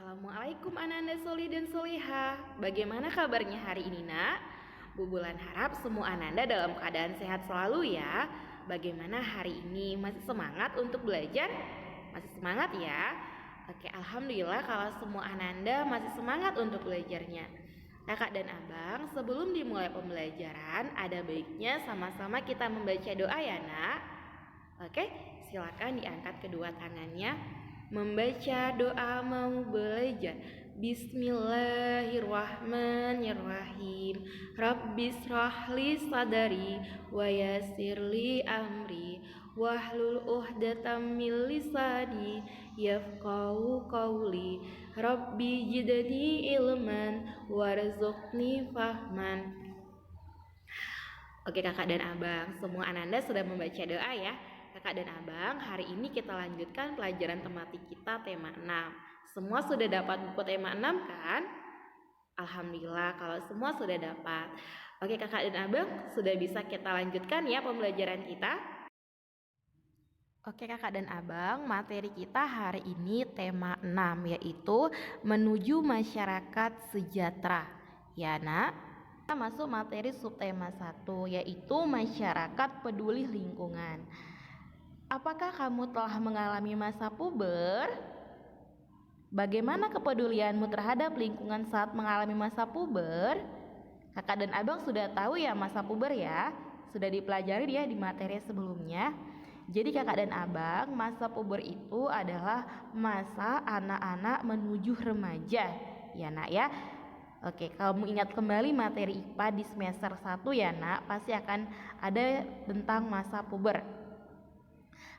Assalamualaikum Ananda Soli dan Soliha. Bagaimana kabarnya hari ini nak? Bu Bulan harap semua Ananda dalam keadaan sehat selalu ya. Bagaimana hari ini? Masih semangat untuk belajar? Masih semangat ya? Oke, Alhamdulillah kalau semua Ananda masih semangat untuk belajarnya. Kakak dan abang, sebelum dimulai pembelajaran, ada baiknya sama-sama kita membaca doa ya nak. Oke, silakan diangkat kedua tangannya. Membaca doa mau belajar. Bismillahirrahmanirrahim. Rabbis rahli sadari wa yassirli amri wahlul uhdatan min lisani yafqahu qawli. Rabbi jidni ilman warzuqni fahman. Oke kakak dan abang, semua Ananda sudah membaca doa ya. Kakak dan abang, hari ini kita lanjutkan pelajaran tematik kita tema 6. Semua sudah dapat buku tema 6 kan? Alhamdulillah kalau semua sudah dapat. Oke kakak dan abang, sudah bisa kita lanjutkan ya pembelajaran kita. Oke kakak dan abang, materi kita hari ini tema 6 yaitu menuju masyarakat sejahtera. Ya nak? Kita masuk materi subtema 1 yaitu masyarakat peduli lingkungan. Apakah kamu telah mengalami masa puber? Bagaimana kepedulianmu terhadap lingkungan saat mengalami masa puber? Kakak dan abang sudah tahu ya masa puber ya? Sudah dipelajari dia di materi sebelumnya. Jadi kakak dan abang, masa puber itu adalah masa anak-anak menuju remaja. Ya nak ya? Oke, kamu ingat kembali materi IPA di semester 1 ya nak, pasti akan ada tentang masa puber.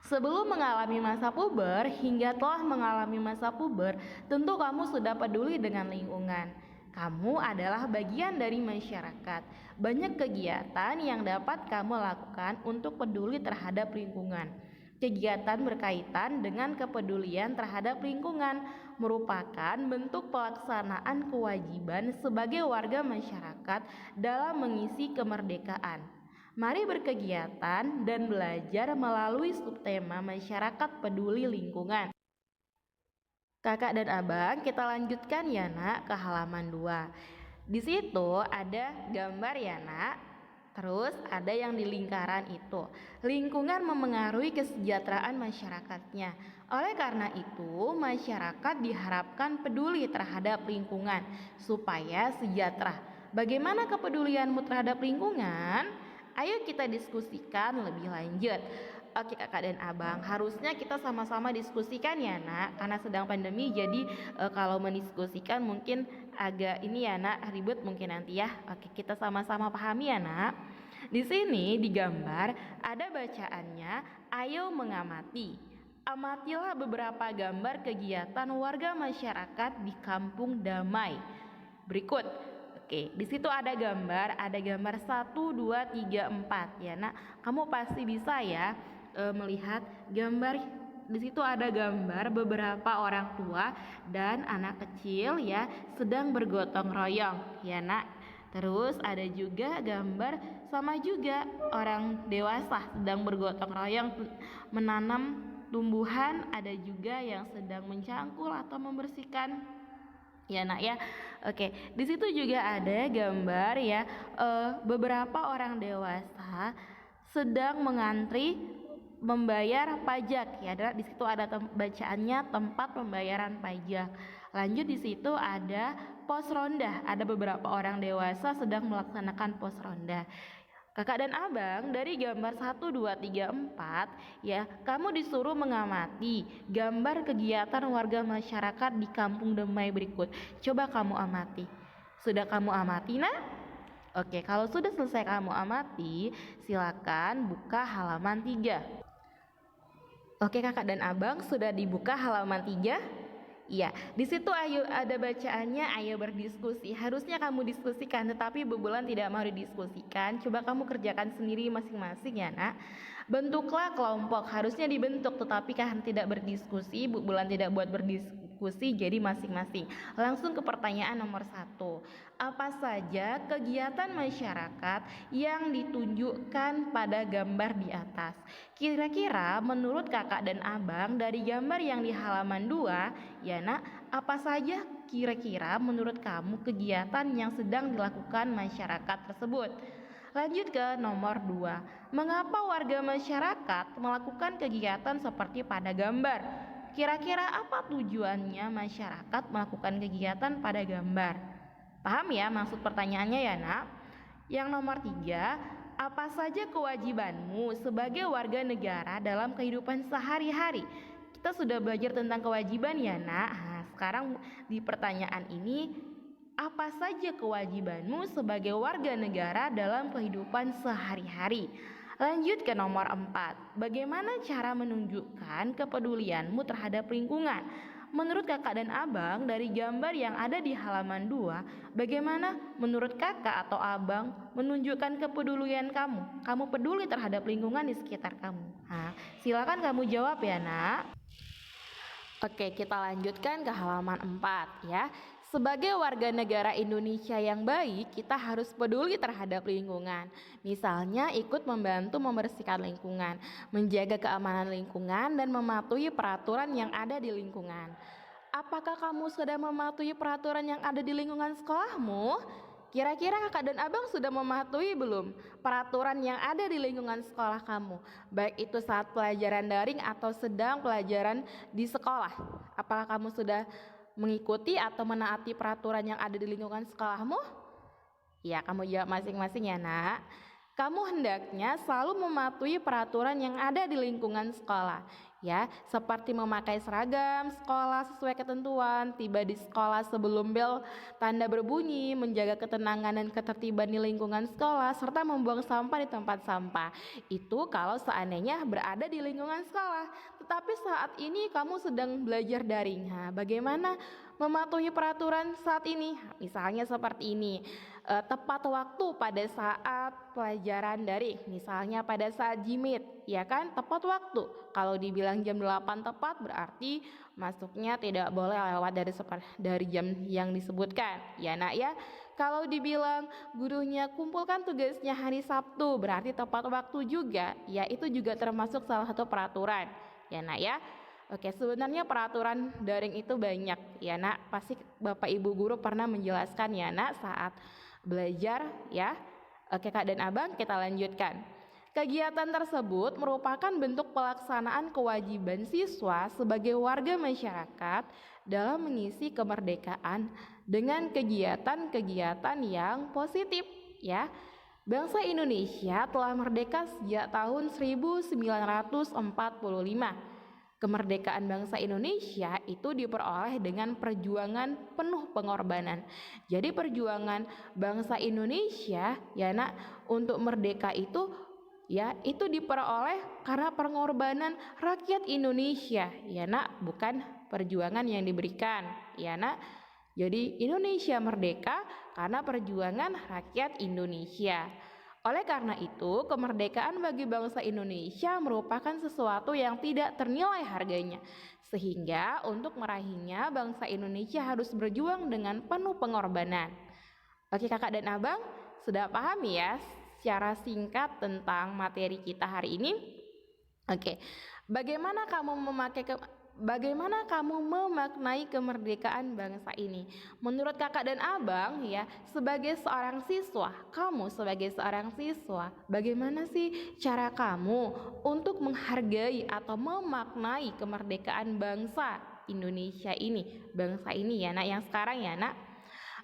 Sebelum mengalami masa puber hingga telah mengalami masa puber, tentu kamu sudah peduli dengan lingkungan. Kamu adalah bagian dari masyarakat. Banyak kegiatan yang dapat kamu lakukan untuk peduli terhadap lingkungan. Kegiatan berkaitan dengan kepedulian terhadap lingkungan merupakan bentuk pelaksanaan kewajiban sebagai warga masyarakat dalam mengisi kemerdekaan. Mari berkegiatan dan belajar melalui subtema masyarakat peduli lingkungan. Kakak dan abang, kita lanjutkan ya nak ke halaman 2. Di situ ada gambar ya nak. Terus ada yang di lingkaran itu. Lingkungan memengaruhi kesejahteraan masyarakatnya. Oleh karena itu, masyarakat diharapkan peduli terhadap lingkungan supaya sejahtera. Bagaimana kepedulianmu terhadap lingkungan? Ayo kita diskusikan lebih lanjut. Oke kakak dan abang, harusnya kita sama-sama diskusikan ya nak, karena sedang pandemi jadi kalau mendiskusikan mungkin agak ini ya nak, ribet mungkin nanti ya. Oke, kita sama-sama pahami ya nak. Di sini di gambar ada bacaannya, ayo mengamati. Amatilah beberapa gambar kegiatan warga masyarakat di Kampung Damai berikut. Oke, di situ ada gambar 1, 2, 3, 4 ya nak. Kamu pasti bisa ya melihat gambar. Di situ ada gambar beberapa orang tua dan anak kecil ya sedang bergotong royong ya nak. Terus ada juga gambar sama juga orang dewasa sedang bergotong royong menanam tumbuhan. Ada juga yang sedang mencangkul atau membersihkan ya nak ya. Oke, di situ juga ada gambar ya beberapa orang dewasa sedang mengantri membayar pajak ya. Di situ ada bacaannya tempat pembayaran pajak. Lanjut di situ ada pos ronda. Ada beberapa orang dewasa sedang melaksanakan pos ronda. Kakak dan abang, dari gambar 1, 2, 3, 4 ya, kamu disuruh mengamati gambar kegiatan warga masyarakat di Kampung Damai berikut. Coba kamu amati. Sudah kamu amati nak? Oke, kalau sudah selesai kamu amati, silakan buka halaman 3. Oke kakak dan abang, sudah dibuka halaman 3? Iya, di situ ayo ada bacaannya, ayo berdiskusi. Harusnya kamu diskusikan, tetapi Bu Bulan tidak mau didiskusikan. Coba kamu kerjakan sendiri masing-masing ya nak. Bentuklah kelompok, harusnya dibentuk, tetapi kan tidak berdiskusi. Bu Bulan tidak buat berdiskusi berdiskusi jadi masing-masing. Langsung ke pertanyaan nomor 1. Apa saja kegiatan masyarakat yang ditunjukkan pada gambar di atas? Kira-kira menurut kakak dan abang dari gambar yang di halaman 2, ya nak, apa saja kira-kira menurut kamu kegiatan yang sedang dilakukan masyarakat tersebut? Lanjut ke nomor 2. Mengapa warga masyarakat melakukan kegiatan seperti pada gambar? Kira-kira apa tujuannya masyarakat melakukan kegiatan pada gambar? Paham ya maksud pertanyaannya ya nak? Yang nomor 3, apa saja kewajibanmu sebagai warga negara dalam kehidupan sehari-hari? Kita sudah belajar tentang kewajiban ya nak. Nah, sekarang di pertanyaan ini, apa saja kewajibanmu sebagai warga negara dalam kehidupan sehari-hari? Lanjut ke nomor 4. Bagaimana cara menunjukkan kepedulianmu terhadap lingkungan? Menurut kakak dan abang dari gambar yang ada di halaman 2, bagaimana menurut kakak atau abang menunjukkan kepedulian kamu? Kamu peduli terhadap lingkungan di sekitar kamu. Nah, silakan kamu jawab ya nak. Oke, kita lanjutkan ke halaman 4 ya. Sebagai warga negara Indonesia yang baik, kita harus peduli terhadap lingkungan. Misalnya ikut membantu membersihkan lingkungan, menjaga keamanan lingkungan, dan mematuhi peraturan yang ada di lingkungan. Apakah kamu sudah mematuhi peraturan yang ada di lingkungan sekolahmu? Kira-kira kakak dan abang sudah mematuhi belum peraturan yang ada di lingkungan sekolah kamu? Baik itu saat pelajaran daring atau sedang pelajaran di sekolah. Apakah kamu sudah mengikuti atau menaati peraturan yang ada di lingkungan sekolahmu? Ya, kamu jawab masing-masing ya nak. Kamu hendaknya selalu mematuhi peraturan yang ada di lingkungan sekolah, ya, seperti memakai seragam sekolah sesuai ketentuan, tiba di sekolah sebelum bel tanda berbunyi, menjaga ketenangan dan ketertiban di lingkungan sekolah, serta membuang sampah di tempat sampah. Itu kalau seandainya berada di lingkungan sekolah. Tetapi saat ini kamu sedang belajar daring. Nah, bagaimana mematuhi peraturan saat ini? Misalnya seperti ini. Tepat waktu pada saat pelajaran daring, misalnya pada saat jimit, ya kan, tepat waktu. Kalau dibilang jam 8 tepat berarti masuknya tidak boleh lewat dari jam yang disebutkan, ya nak ya. Kalau dibilang gurunya kumpulkan tugasnya hari Sabtu berarti tepat waktu juga, ya itu juga termasuk salah satu peraturan, ya nak ya. Oke, sebenarnya peraturan daring itu banyak, ya nak. Pasti Bapak Ibu guru pernah menjelaskan ya nak saat belajar ya. Oke kak dan abang, kita lanjutkan. Kegiatan tersebut merupakan bentuk pelaksanaan kewajiban siswa sebagai warga masyarakat dalam mengisi kemerdekaan dengan kegiatan-kegiatan yang positif ya. Bangsa Indonesia telah merdeka sejak tahun 1945. Kemerdekaan bangsa Indonesia itu diperoleh dengan perjuangan penuh pengorbanan. Jadi perjuangan bangsa Indonesia ya nak untuk merdeka itu ya itu diperoleh karena pengorbanan rakyat Indonesia ya nak, bukan perjuangan yang diberikan ya nak. Jadi Indonesia merdeka karena perjuangan rakyat Indonesia. Oleh karena itu, kemerdekaan bagi bangsa Indonesia merupakan sesuatu yang tidak ternilai harganya. Sehingga untuk meraihnya, bangsa Indonesia harus berjuang dengan penuh pengorbanan. Oke kakak dan abang, sudah paham ya secara singkat tentang materi kita hari ini? Oke, bagaimana kamu memaknai kemerdekaan bangsa ini? Menurut kakak dan abang ya, sebagai seorang siswa, bagaimana sih cara kamu untuk menghargai atau memaknai kemerdekaan bangsa Indonesia ini, bangsa ini ya nak, yang sekarang ya nak?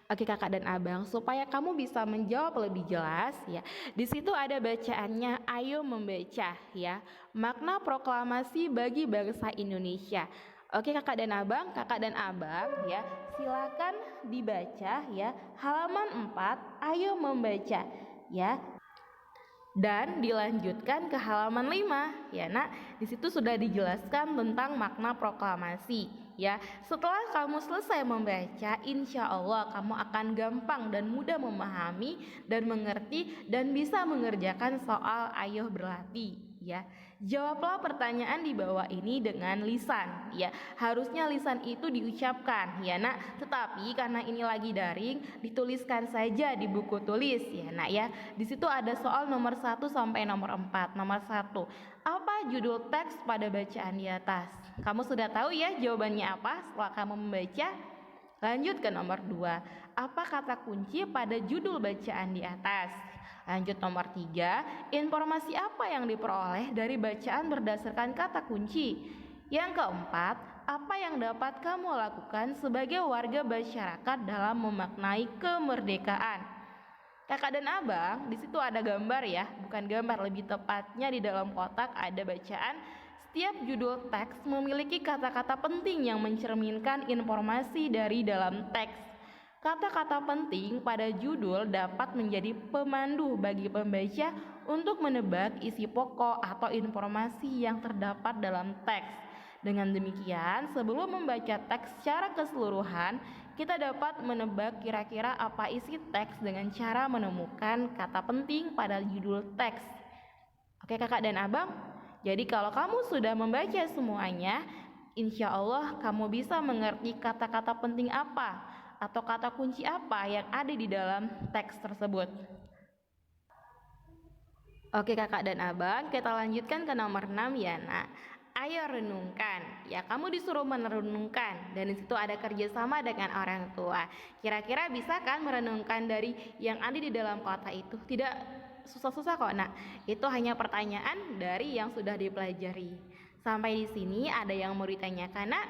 Oke kakak dan abang, supaya kamu bisa menjawab lebih jelas ya, di situ ada bacaannya, ayo membaca ya, makna proklamasi bagi bangsa Indonesia. Oke kakak dan abang ya, silakan dibaca ya, halaman 4, ayo membaca ya. Dan dilanjutkan ke halaman 5 ya nak, di situ sudah dijelaskan tentang makna proklamasi ya. Setelah kamu selesai membaca, insya Allah kamu akan gampang dan mudah memahami dan mengerti dan bisa mengerjakan soal ayo berlatih ya. Jawablah pertanyaan di bawah ini dengan lisan. Ya, harusnya lisan itu diucapkan, ya Nak. Tetapi karena ini lagi daring, dituliskan saja di buku tulis, ya Nak ya. Di situ ada soal nomor 1 sampai nomor 4. Nomor 1. Apa judul teks pada bacaan di atas? Kamu sudah tahu ya jawabannya apa setelah kamu membaca? Lanjut ke nomor 2. Apa kata kunci pada judul bacaan di atas? Lanjut nomor 3, informasi apa yang diperoleh dari bacaan berdasarkan kata kunci? Yang keempat, apa yang dapat kamu lakukan sebagai warga masyarakat dalam memaknai kemerdekaan? Kakak dan abang, di situ ada gambar ya, bukan gambar, lebih tepatnya di dalam kotak ada bacaan. Setiap judul teks memiliki kata-kata penting yang mencerminkan informasi dari dalam teks. Kata-kata penting pada judul dapat menjadi pemandu bagi pembaca untuk menebak isi pokok atau informasi yang terdapat dalam teks. Dengan demikian, sebelum membaca teks secara keseluruhan, kita dapat menebak kira-kira apa isi teks dengan cara menemukan kata penting pada judul teks. Oke kakak dan abang, jadi kalau kamu sudah membaca semuanya, insya Allah kamu bisa mengerti kata-kata penting apa atau kata kunci apa yang ada di dalam teks tersebut. Oke kakak dan abang, kita lanjutkan ke nomor 6 ya Nak. Ayo renungkan. Ya, kamu disuruh merenungkan dan di situ ada kerjasama dengan orang tua. Kira-kira bisa kan merenungkan dari yang ada di dalam kotak itu? Tidak susah-susah kok Nak. Itu hanya pertanyaan dari yang sudah dipelajari. Sampai di sini ada yang mau ditanyakan Nak?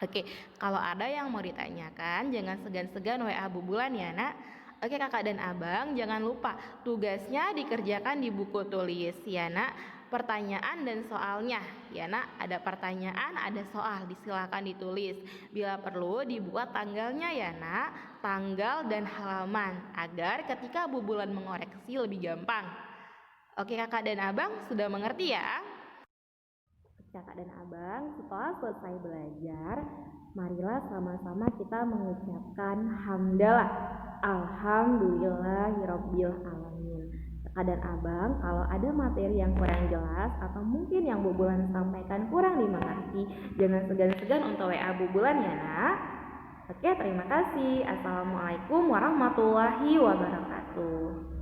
Oke, kalau ada yang mau ditanyakan, jangan segan-segan WA Bu Bulan ya Nak. Oke kakak dan abang, jangan lupa tugasnya dikerjakan di buku tulis ya Nak. Pertanyaan dan soalnya ya Nak, ada pertanyaan, ada soal, disilakan ditulis. Bila perlu dibuat tanggalnya ya Nak, tanggal dan halaman, agar ketika Bu Bulan mengoreksi lebih gampang. Oke kakak dan abang, sudah mengerti ya? Kakak dan abang, setelah selesai belajar, marilah sama-sama kita mengucapkan hamdalah. Alhamdulillahirabbil alamin. Kakak dan abang, kalau ada materi yang kurang jelas atau mungkin yang Bu Bulan sampaikan kurang dimengerti, jangan segan-segan untuk WA Bu Bulan ya Nak. Oke, terima kasih. Assalamualaikum warahmatullahi wabarakatuh.